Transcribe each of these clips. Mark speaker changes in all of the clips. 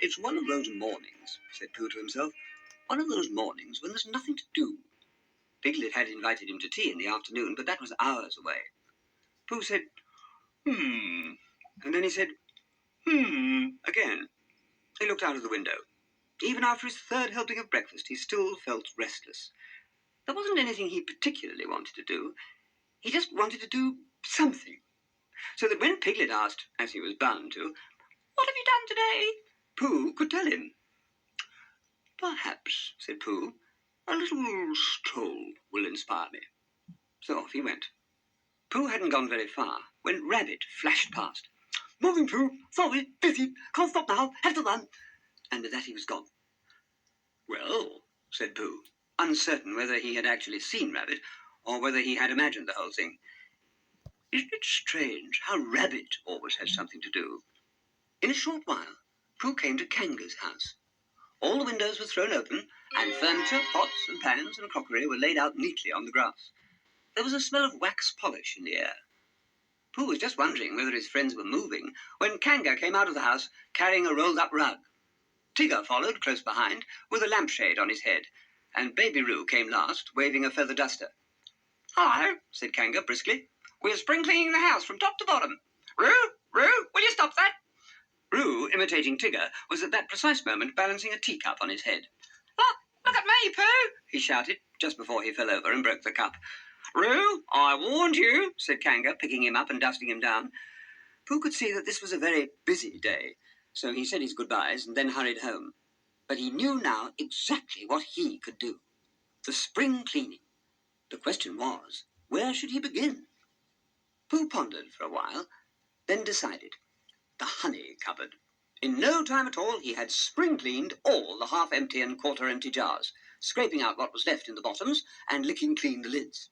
Speaker 1: It's one of those mornings, said Pooh to himself, one of those mornings when there's nothing to do. Piglet had invited him to tea in the afternoon, but that was hours away. Pooh said, and then he said, again. He looked out of the window. Even after his third helping of breakfast, he still felt restless. There wasn't anything he particularly wanted to do. He just wanted to do something. So that when Piglet asked, as he was bound to, "What have you done today?" Pooh could tell him. "Perhaps," said Pooh, "a little stroll will inspire me." So off he went. Pooh hadn't gone very far when Rabbit flashed past. "Moving, Pooh. Sorry, busy. Can't stop now. Have to run." And with that he was gone. "Well," said Pooh, uncertain whether he had actually seen Rabbit or whether he had imagined the whole thing. "Isn't it strange how Rabbit always has something to do?" In a short while, Pooh came to Kanga's house. All the windows were thrown open, and furniture, pots and pans and crockery were laid out neatly on the grass. There was a smell of wax polish in the air. Pooh was just wondering whether his friends were moving when Kanga came out of the house carrying a rolled-up rug. Tigger followed close behind with a lampshade on his head, and Baby Roo came last, waving a feather duster. "Hello," said Kanga briskly. "We're spring-cleaning the house from top to bottom. Roo, will you stop that?" Roo, imitating Tigger, was at that precise moment balancing a teacup on his head. Look at me, Pooh," he shouted, just before he fell over and broke the cup. "Roo, I warned you," said Kanga, picking him up and dusting him down. Pooh could see that this was a very busy day, so he said his goodbyes and then hurried home. But he knew now exactly what he could do. The spring cleaning. The question was, where should he begin? Pooh pondered for a while, then decided. The honey cupboard. In no time at all, he had spring-cleaned all the half-empty and quarter-empty jars, scraping out what was left in the bottoms and licking clean the lids.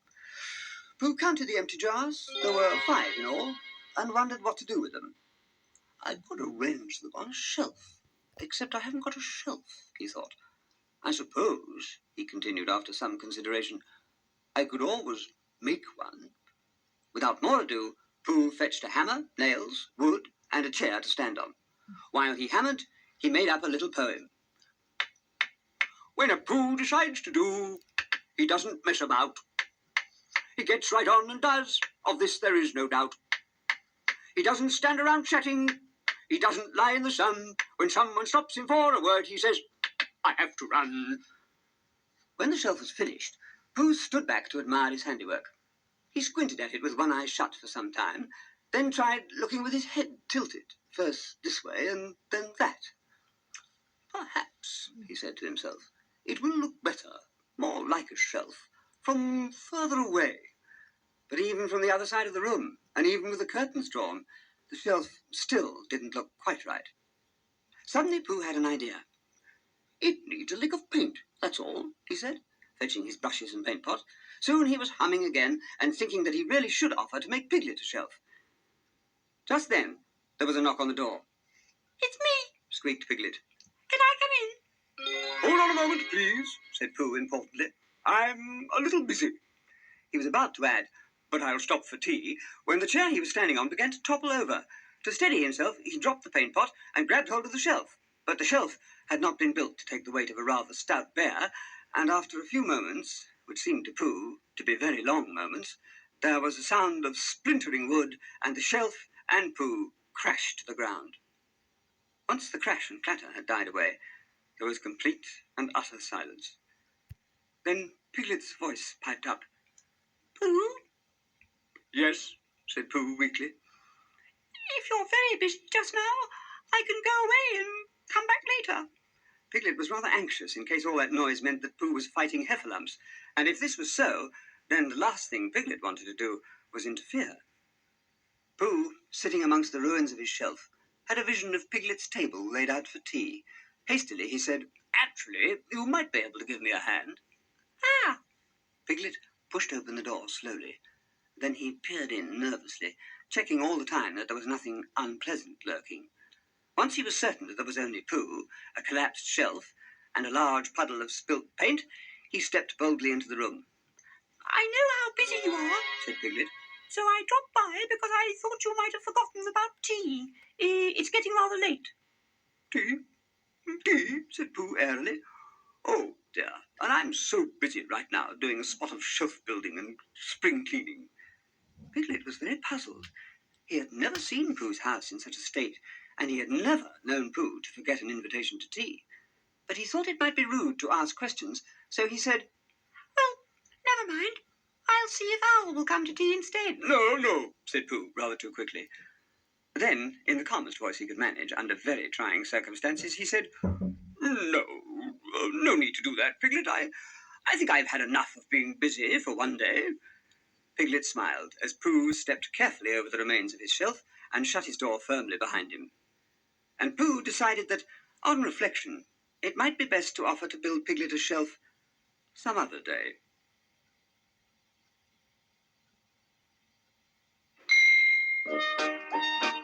Speaker 1: Pooh counted the empty jars, there were 5 in all, and wondered what to do with them. "I could arrange them on a shelf, except I haven't got a shelf," he thought. "I suppose," he continued after some consideration, "I could always make one." Without more ado, Pooh fetched a hammer, nails, wood, and a chair to stand on. While he hammered, he made up a little poem. "When a Pooh decides to do, he doesn't mess about. He gets right on and does, of this there is no doubt. He doesn't stand around chatting, he doesn't lie in the sun. When someone stops him for a word, he says, 'I have to run.'" When the shelf was finished, Pooh stood back to admire his handiwork. He squinted at it with one eye shut for some time, then tried looking with his head tilted, first this way and then that. "Perhaps," he said to himself, "it will look better, more like a shelf, from further away." But even from the other side of the room, and even with the curtains drawn, the shelf still didn't look quite right. Suddenly Pooh had an idea. "It needs a lick of paint, that's all," he said, fetching his brushes and paint pot. Soon he was humming again and thinking that he really should offer to make Piglet a shelf. Just then there was a knock on the door. "It's me," squeaked Piglet. "Can I come in?" "Hold on a moment, please," said Pooh importantly. "I'm a little busy." He was about to add, "but I'll stop for tea," when the chair he was standing on began to topple over. To steady himself, he dropped the paint pot and grabbed hold of the shelf. But the shelf had not been built to take the weight of a rather stout bear, and after a few moments, which seemed to Pooh to be very long moments, there was a sound of splintering wood, and the shelf and Pooh crashed to the ground. Once the crash and clatter had died away, there was complete and utter silence. Then Piglet's voice piped up. "Pooh?" "Yes," said Pooh weakly. "If you're very busy just now, I can go away and come back later." Piglet was rather anxious in case all that noise meant that Pooh was fighting heffalumps, and if this was so, then the last thing Piglet wanted to do was interfere. Pooh, sitting amongst the ruins of his shelf, had a vision of Piglet's table laid out for tea. Hastily he said, "Actually, you might be able to give me a hand." "Ah!" Piglet pushed open the door slowly. Then he peered in nervously, checking all the time that there was nothing unpleasant lurking. Once he was certain that there was only Pooh, a collapsed shelf, and a large puddle of spilt paint, he stepped boldly into the room. "I know how busy you are," said Piglet, "so I dropped by because I thought you might have forgotten about tea. It's getting rather late." "Tea? "Tea," said Pooh airily. "Oh, dear, and I'm so busy right now doing a spot of shelf building and spring cleaning." Piglet was very puzzled. He had never seen Pooh's house in such a state, and he had never known Pooh to forget an invitation to tea. But he thought it might be rude to ask questions, so he said, "Well, never mind. I'll see if Owl will come to tea instead." "No, no," said Pooh, rather too quickly. Then, in the calmest voice he could manage, under very trying circumstances, he said, No need to do that, Piglet. I think I've had enough of being busy for one day." Piglet smiled as Pooh stepped carefully over the remains of his shelf and shut his door firmly behind him. And Pooh decided that, on reflection, it might be best to offer to build Piglet a shelf some other day.